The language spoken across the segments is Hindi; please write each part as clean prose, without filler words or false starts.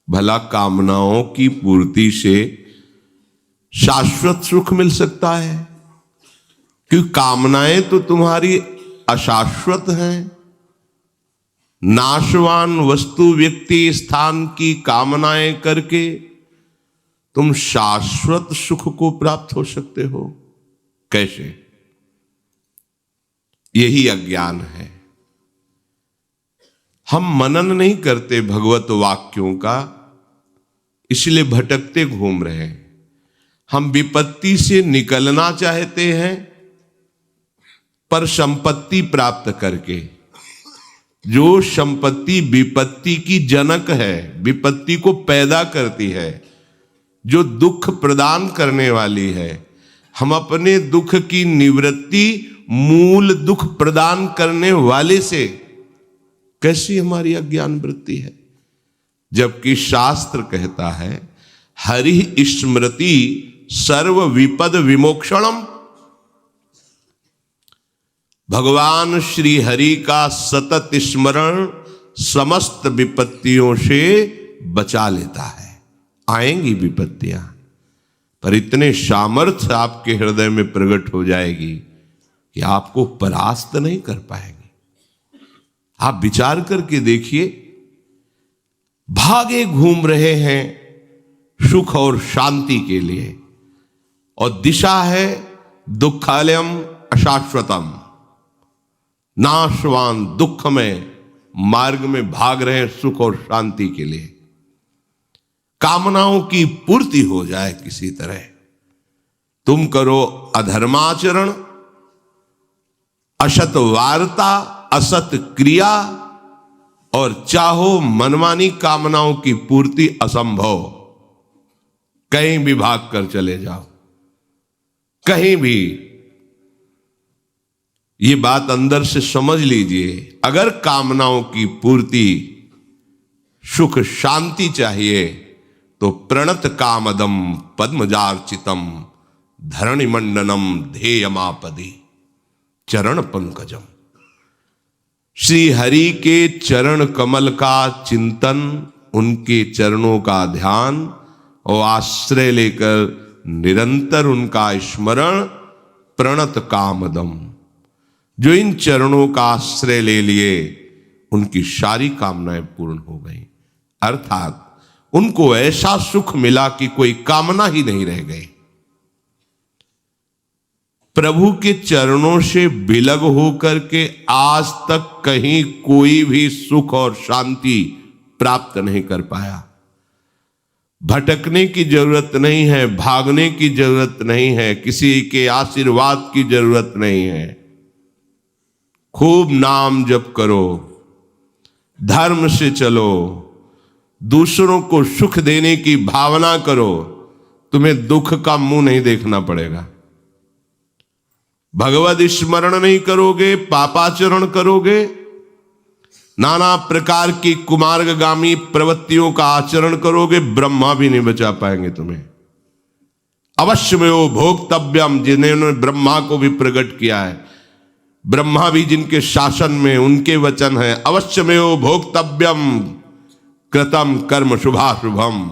भला कामनाओं की पूर्ति से शाश्वत सुख मिल सकता है? क्योंकि कामनाएं तो तुम्हारी अशाश्वत हैं। नाशवान वस्तु व्यक्ति स्थान की कामनाएं करके तुम शाश्वत सुख को प्राप्त हो सकते हो कैसे? यही अज्ञान है। हम मनन नहीं करते भगवत वाक्यों का, इसलिए भटकते घूम रहे हैं। हम विपत्ति से निकलना चाहते हैं, पर संपत्ति प्राप्त करके। जो संपत्ति विपत्ति की जनक है, विपत्ति को पैदा करती है, जो दुख प्रदान करने वाली है, हम अपने दुख की निवृत्ति मूल दुख प्रदान करने वाले से कैसी हमारी अज्ञान वृत्ति है? जबकि शास्त्र कहता है हरि स्मृति सर्व विपद विमोक्षणम। भगवान श्री हरि का सतत स्मरण समस्त विपत्तियों से बचा लेता है। आएंगी विपत्तियां, पर इतने सामर्थ्य आपके हृदय में प्रकट हो जाएगी कि आपको परास्त नहीं कर पाएंगे। आप विचार करके देखिए, भागे घूम रहे हैं सुख और शांति के लिए, और दिशा है दुखालयम अशाश्वतम। नाशवान दुख में मार्ग में भाग रहे हैं सुख और शांति के लिए। कामनाओं की पूर्ति हो जाए किसी तरह। तुम करो अधर्माचरण, असत वार्ता, असत क्रिया, और चाहो मनमानी कामनाओं की पूर्ति असंभव। कहीं भी भाग कर चले जाओ, कहीं भी। ये बात अंदर से समझ लीजिए। अगर कामनाओं की पूर्ति, सुख शांति चाहिए तो प्रणत कामदम पद्मजार्चितम धरणिमंडनम ध्येयमापदि चरण पंकजम। श्री हरि के चरण कमल का चिंतन, उनके चरणों का ध्यान और आश्रय लेकर निरंतर उनका स्मरण। प्रणत कामदम, जो इन चरणों का आश्रय ले लिए उनकी सारी कामनाएं पूर्ण हो गई। अर्थात उनको ऐसा सुख मिला कि कोई कामना ही नहीं रह गई। प्रभु के चरणों से विलग होकर के आज तक कहीं कोई भी सुख और शांति प्राप्त नहीं कर पाया। भटकने की जरूरत नहीं है, भागने की जरूरत नहीं है, किसी के आशीर्वाद की जरूरत नहीं है। खूब नाम जप करो, धर्म से चलो, दूसरों को सुख देने की भावना करो, तुम्हें दुख का मुंह नहीं देखना पड़ेगा। भगवत स्मरण नहीं करोगे, पापाचरण करोगे, नाना प्रकार की कुमार्गगामी प्रवृत्तियों का आचरण करोगे, ब्रह्मा भी नहीं बचा पाएंगे तुम्हें। अवश्य में वो भोक्तव्यम, जिन्होंने ब्रह्मा को भी प्रकट किया है, ब्रह्मा भी जिनके शासन में उनके वचन है, अवश्य में वो भोक्तव्यम कृतम कर्म शुभाशुभम।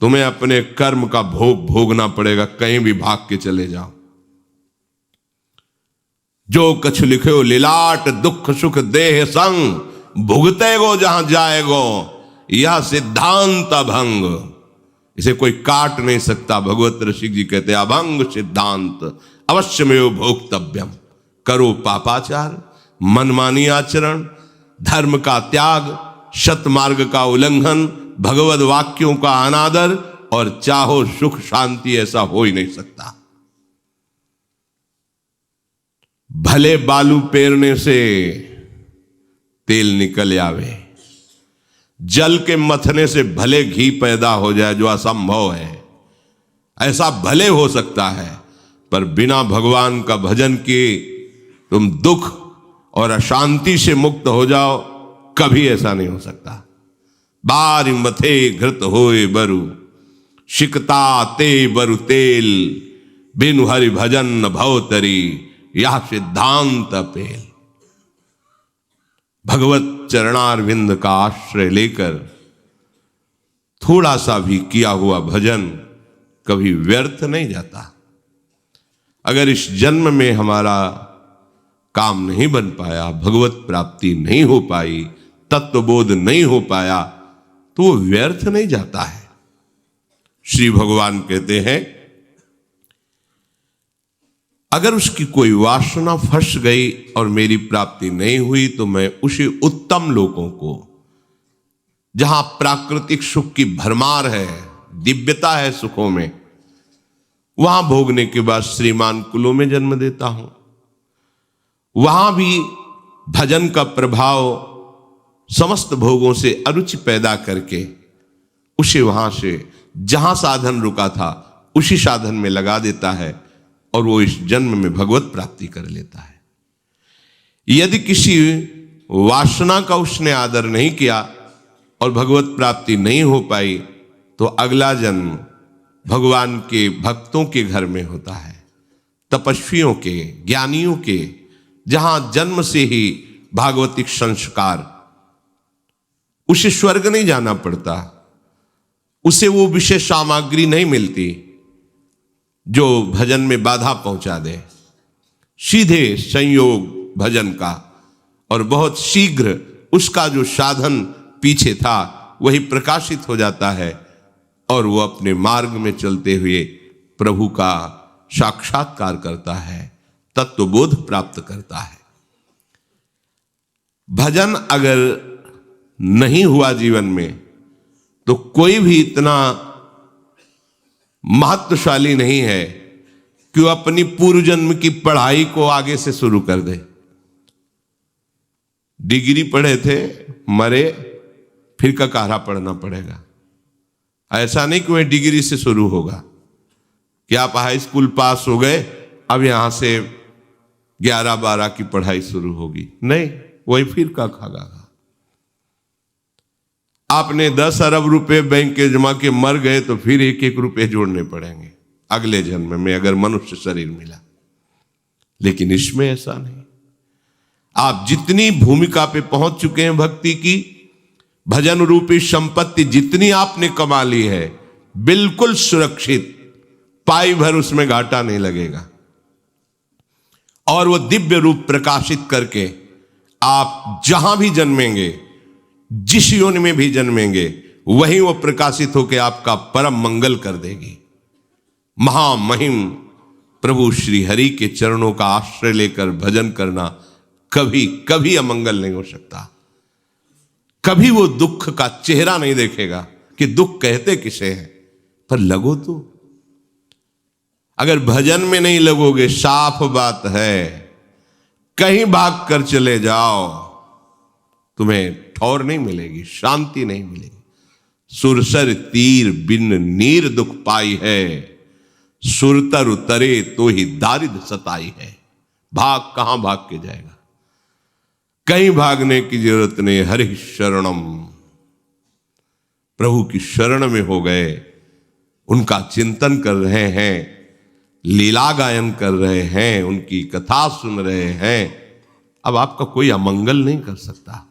तुम्हें अपने कर्म का भोग भोगना पड़ेगा, कहीं भी भाग के चले जाओ। जो कछ लिखो लिलाट दुख सुख देह संग, भुगते गो जहां जाएगो, यह सिद्धांत अभंग। इसे कोई काट नहीं सकता। भगवत ऋषि जी कहते अभंग सिद्धांत अवश्य में वो भोक्तव्यम। करो पापाचार, मनमानी आचरण, धर्म का त्याग, सतमार्ग का उल्लंघन, भगवत वाक्यों का अनादर, और चाहो सुख शांति, ऐसा हो ही नहीं सकता। भले बालू पेरने से तेल निकल आवे, जल के मथने से भले घी पैदा हो जाए, जो असंभव है। ऐसा भले हो सकता है, पर बिना भगवान का भजन किए तुम दुख और अशांति से मुक्त हो जाओ, कभी ऐसा नहीं हो सकता। बारी मथे घृत होए बरु, शिकता ते बरु तेल, बिनु हरि भजन न भवतरी, यह सिद्धांत पेल। भगवत चरणारविंद का आश्रय लेकर थोड़ा सा भी किया हुआ भजन कभी व्यर्थ नहीं जाता। अगर इस जन्म में हमारा काम नहीं बन पाया, भगवत प्राप्ति नहीं हो पाई, तत्वबोध नहीं हो पाया, तो वो व्यर्थ नहीं जाता है। श्री भगवान कहते हैं अगर उसकी कोई वासना फंस गई और मेरी प्राप्ति नहीं हुई तो मैं उसे उत्तम लोगों को, जहां प्राकृतिक सुख की भरमार है, दिव्यता है सुखों में, वहां भोगने के बाद श्रीमान कुलों में जन्म देता हूं। वहां भी भजन का प्रभाव समस्त भोगों से अरुचि पैदा करके उसे वहां से जहां साधन रुका था उसी साधन में लगा देता है और वो इस जन्म में भगवत प्राप्ति कर लेता है। यदि किसी वासना का उसने आदर नहीं किया और भगवत प्राप्ति नहीं हो पाई तो अगला जन्म भगवान के भक्तों के घर में होता है, तपस्वियों के, ज्ञानियों के, जहां जन्म से ही भागवतिक संस्कार, उसे स्वर्ग नहीं जाना पड़ता, उसे वो विशेष सामग्री नहीं मिलती जो भजन में बाधा पहुंचा दे। सीधे संयोग भजन का और बहुत शीघ्र उसका जो साधन पीछे था वही प्रकाशित हो जाता है और वो अपने मार्ग में चलते हुए प्रभु का साक्षात्कार करता है, तत्वबोध प्राप्त करता है। भजन अगर नहीं हुआ जीवन में तो कोई भी इतना महत्वशाली नहीं है कि वो अपनी पूर्व जन्म की पढ़ाई को आगे से शुरू कर दे। डिग्री पढ़े थे, मरे, फिर ककारा पढ़ना पड़ेगा। ऐसा नहीं कि वह डिग्री से शुरू होगा कि आप हाई स्कूल पास हो गए, अब यहां से 11-12 की पढ़ाई शुरू होगी। नहीं, वही फिर का खागा। आपने 10 अरब रुपए बैंक के जमा के मर गए तो फिर 1-1 रुपए जोड़ने पड़ेंगे अगले जन्म में अगर मनुष्य शरीर मिला। लेकिन इसमें ऐसा नहीं। आप जितनी भूमिका पे पहुंच चुके हैं भक्ति की, भजन रूपी संपत्ति जितनी आपने कमा ली है, बिल्कुल सुरक्षित, पाई भर उसमें घाटा नहीं लगेगा। और वो दिव्य रूप प्रकाशित करके आप जहां भी जन्मेंगे, जिस योनि में भी जन्मेंगे, वहीं वो प्रकाशित होकर आपका परम मंगल कर देगी। महामहिम प्रभु श्री हरि के चरणों का आश्रय लेकर भजन करना कभी कभी अमंगल नहीं हो सकता। कभी वो दुख का चेहरा नहीं देखेगा कि दुख कहते किसे हैं, पर लगो तो। अगर भजन में नहीं लगोगे, साफ बात है, कहीं भाग कर चले जाओ, तुम्हें ठौर नहीं मिलेगी, शांति नहीं मिलेगी। सुरसर तीर बिन नीर दुख पाई है, सुरतर उतरे तो ही दारिद सताई है। भाग कहां भाग के जाएगा, कहीं भागने की जरूरत नहीं। हरि शरणम, प्रभु की शरण में हो गए, उनका चिंतन कर रहे हैं, लीला गायन कर रहे हैं, उनकी कथा सुन रहे हैं, अब आपका कोई अमंगल नहीं कर सकता।